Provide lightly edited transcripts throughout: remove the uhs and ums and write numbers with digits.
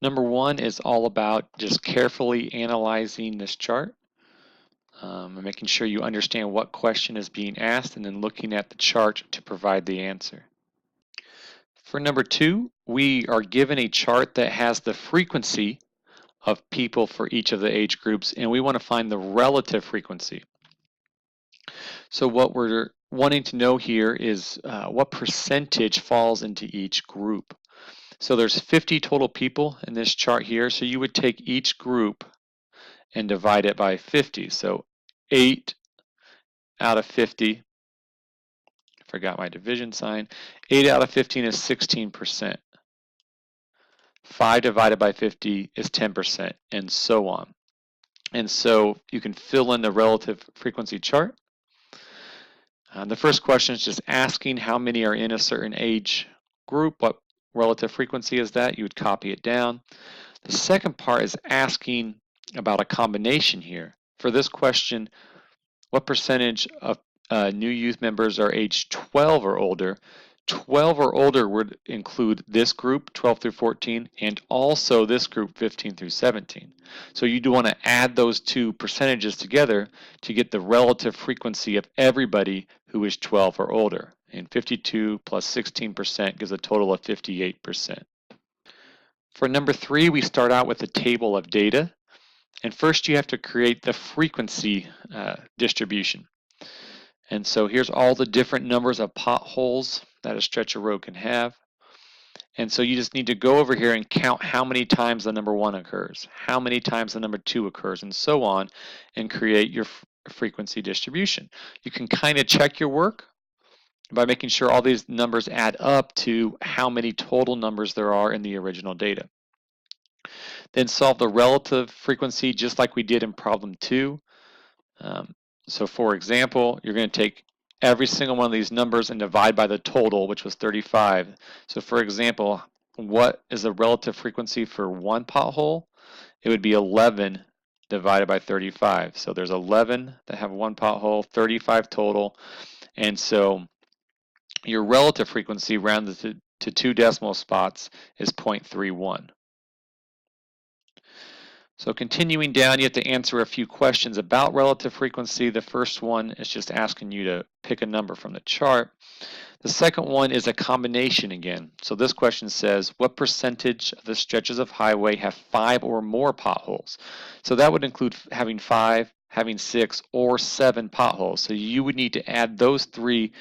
Number one is all about just carefully analyzing this chart and making sure you understand what question is being asked and then looking at the chart to provide the answer. For number two, we are given a chart that has the frequency of people for each of the age groups, and we want to find the relative frequency. So what we're wanting to know here is what percentage falls into each group. So there's 50 total people in this chart here, so you would take each group and divide it by 50. So 8 out of 50, forgot my division sign, 8 out of 15 is 16%. 5 divided by 50 is 10%, and so on. And so you can fill in the relative frequency chart. The first question is just asking how many are in a certain age group. What relative frequency is that? You would copy it down. The second part is asking about a combination here. For this question, what percentage of new youth members are age 12 or older? 12 or older would include this group, 12 through 14, and also this group, 15 through 17. So you do want to add those two percentages together to get the relative frequency of everybody who is 12 or older. And 52 plus 16% gives a total of 58%. For number three, we start out with a table of data. And first you have to create the frequency distribution. And so here's all the different numbers of potholes that a stretcher road can have. And so you just need to go over here and count how many times the number 1 occurs, how many times the number 2 occurs, and so on, and create your frequency distribution. You can kind of check your work by making sure all these numbers add up to how many total numbers there are in the original data. Then solve the relative frequency just like we did in problem 2. So for example, you're going to take every single one of these numbers and divide by the total, which was 35. So for example, what is the relative frequency for one pothole? It would be 11 divided by 35. So there's 11 that have one pothole, 35 total. And so your relative frequency rounded to 2 decimal spots is 0.31. So continuing down, you have to answer a few questions about relative frequency. The first one is just asking you to pick a number from the chart. The second one is a combination again. So this question says, what percentage of the stretches of highway have 5 or more potholes? So that would include having 5, having 6, or 7 potholes. So you would need to add those 3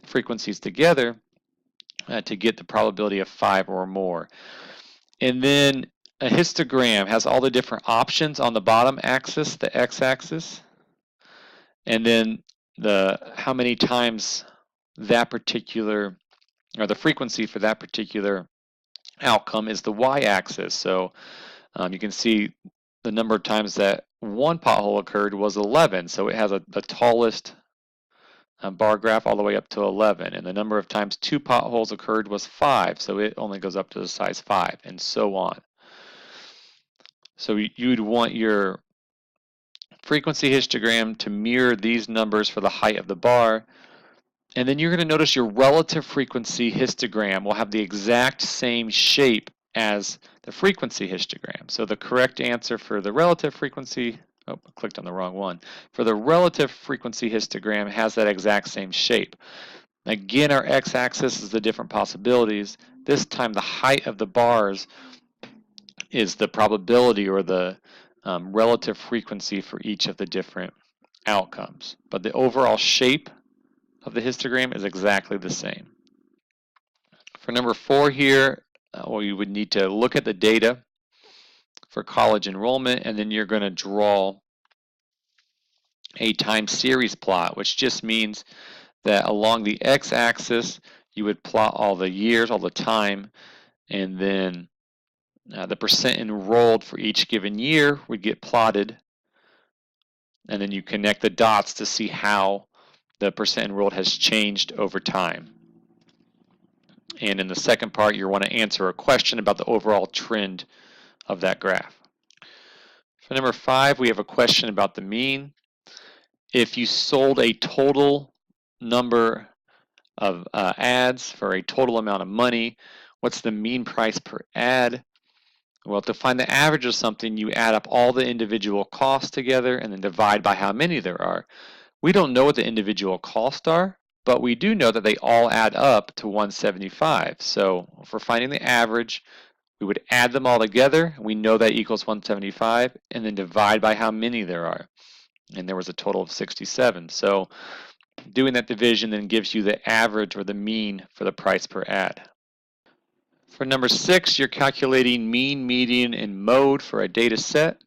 frequencies together to get the probability of 5 or more. And then a histogram has all the different options on the bottom axis, the x-axis, and then how many times that particular, or the frequency for that particular outcome is the y-axis. So you can see the number of times that one pothole occurred was 11, so it has the tallest bar graph all the way up to 11, and the number of times 2 potholes occurred was 5, so it only goes up to the size 5, and so on. So you'd want your frequency histogram to mirror these numbers for the height of the bar. And then you're going to notice your relative frequency histogram will have the exact same shape as the frequency histogram. So the correct answer for the relative frequency, oh, I clicked on the wrong one. For the relative frequency histogram has that exact same shape. Again, our x-axis is the different possibilities. This time the height of the bars is the probability or the relative frequency for each of the different outcomes. But the overall shape of the histogram is exactly the same. For number 4 here, well, you would need to look at the data for college enrollment, and then you're going to draw a time series plot, which just means that along the x-axis, you would plot all the years, all the time, and then the percent enrolled for each given year would get plotted, and then you connect the dots to see how the percent enrolled has changed over time. And in the second part, you want to answer a question about the overall trend of that graph. For number 5, we have a question about the mean. If you sold a total number of ads for a total amount of money, what's the mean price per ad? Well, to find the average of something, you add up all the individual costs together and then divide by how many there are. We don't know what the individual costs are, but we do know that they all add up to 175. So for finding the average, we would add them all together. We know that equals 175, and then divide by how many there are. And there was a total of 67. So doing that division then gives you the average or the mean for the price per ad. For number 6, you're calculating mean, median, and mode for a data set.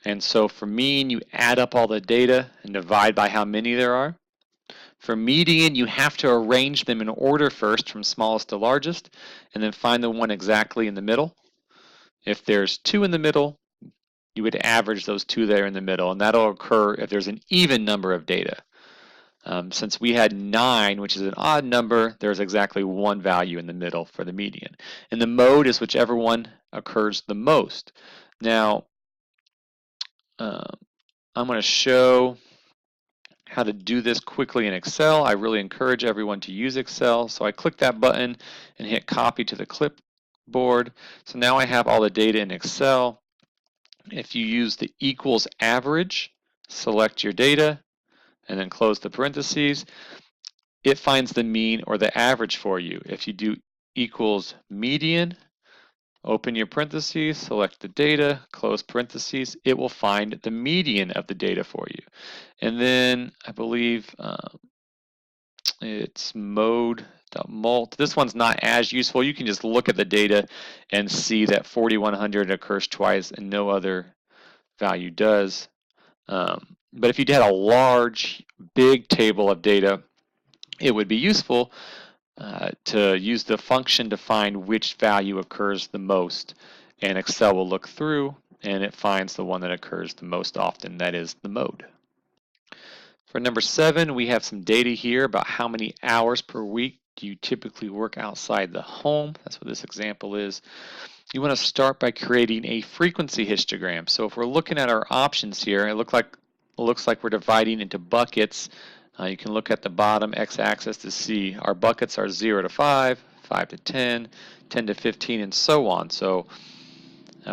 And so for mean, you add up all the data and divide by how many there are. For median, you have to arrange them in order first from smallest to largest, and then find the one exactly in the middle. If there's 2 in the middle, you would average those 2 there in the middle, and that'll occur if there's an even number of data. Since we had 9, which is an odd number, there's exactly 1 value in the middle for the median. And the mode is whichever one occurs the most. Now, I'm going to show how to do this quickly in Excel. I really encourage everyone to use Excel. So I click that button and hit copy to the clipboard. So now I have all the data in Excel. If you use the equals average, select your data, and then close the parentheses, it finds the mean or the average for you. If you do equals median, open your parentheses, select the data, close parentheses, it will find the median of the data for you. And then I believe it's mode.mult. This one's not as useful. You can just look at the data and see that 4100 occurs twice and no other value does. But if you had a large, big table of data, it would be useful to use the function to find which value occurs the most. And Excel will look through and it finds the one that occurs the most often, that is the mode. For number 7, we have some data here about how many hours per week do you typically work outside the home. That's what this example is. You want to start by creating a frequency histogram. So if we're looking at our options here, it looks like we're dividing into buckets. You can look at the bottom x-axis to see our buckets are 0 to 5, 5 to 10, 10 to 15, and so on. So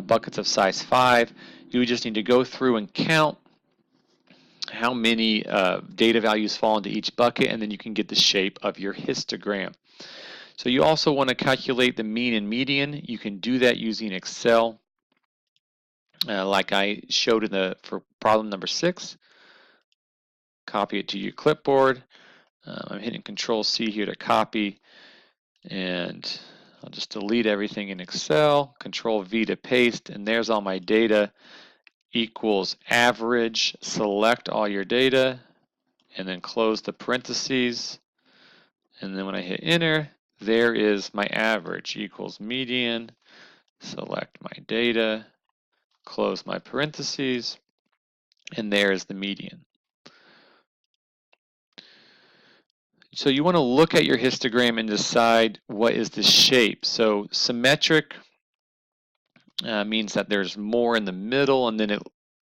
buckets of size 5, you just need to go through and count how many data values fall into each bucket, and then you can get the shape of your histogram. So you also want to calculate the mean and median. You can do that using Excel, like I showed for problem number 6. Copy it to your clipboard. I'm hitting Control-C here to copy, and I'll just delete everything in Excel, Control-V to paste, and there's all my data. Equals average, select all your data, and then close the parentheses. And then when I hit enter, there is my average, equals median, select my data, close my parentheses, and there is the median. So you want to look at your histogram and decide what is the shape. So symmetric means that there's more in the middle, and then it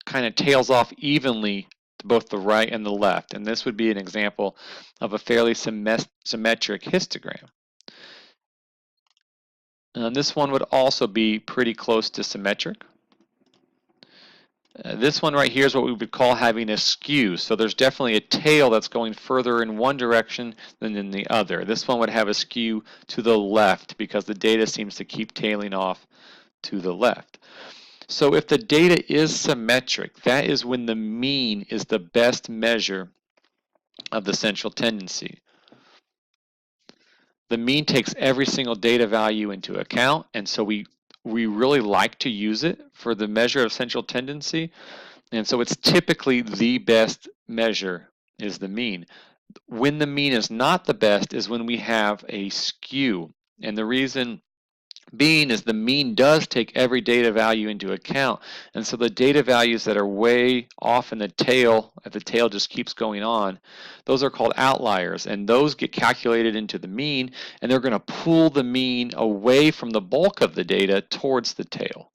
kind of tails off evenly to both the right and the left. And this would be an example of a fairly symmetric histogram. This one would also be pretty close to symmetric. This one right here is what we would call having a skew. So there's definitely a tail that's going further in one direction than in the other. This one would have a skew to the left because the data seems to keep tailing off to the left. So if the data is symmetric, that is when the mean is the best measure of the central tendency. The mean takes every single data value into account, and so we really like to use it for the measure of central tendency, and so it's typically the best measure is the mean. When the mean is not the best is when we have a skew, and the reason being is the mean does take every data value into account, and so the data values that are way off in the tail, if the tail just keeps going on, those are called outliers, and those get calculated into the mean, and they're going to pull the mean away from the bulk of the data towards the tail.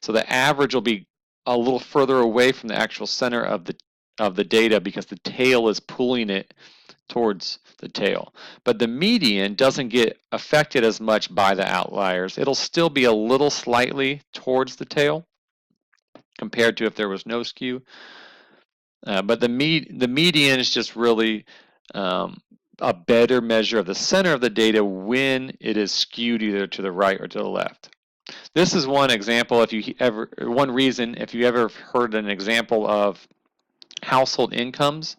So the average will be a little further away from the actual center of the data because the tail is pulling it towards the tail. But the median doesn't get affected as much by the outliers. It'll still be a little slightly towards the tail compared to if there was no skew. But the median is just really a better measure of the center of the data when it is skewed either to the right or to the left. This is one example. One reason, if you ever heard an example of household incomes,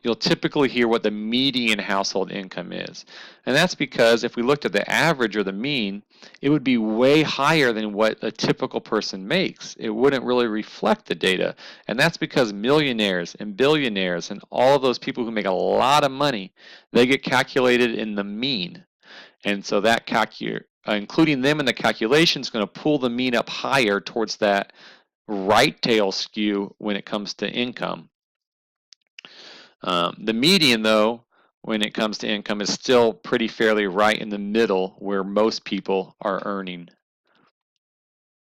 you'll typically hear what the median household income is. And that's because if we looked at the average or the mean, it would be way higher than what a typical person makes. It wouldn't really reflect the data. And that's because millionaires and billionaires and all of those people who make a lot of money, they get calculated in the mean. And so that including them in the calculation is going to pull the mean up higher towards that right tail skew when it comes to income. The median, though, when it comes to income, is still pretty fairly right in the middle where most people are earning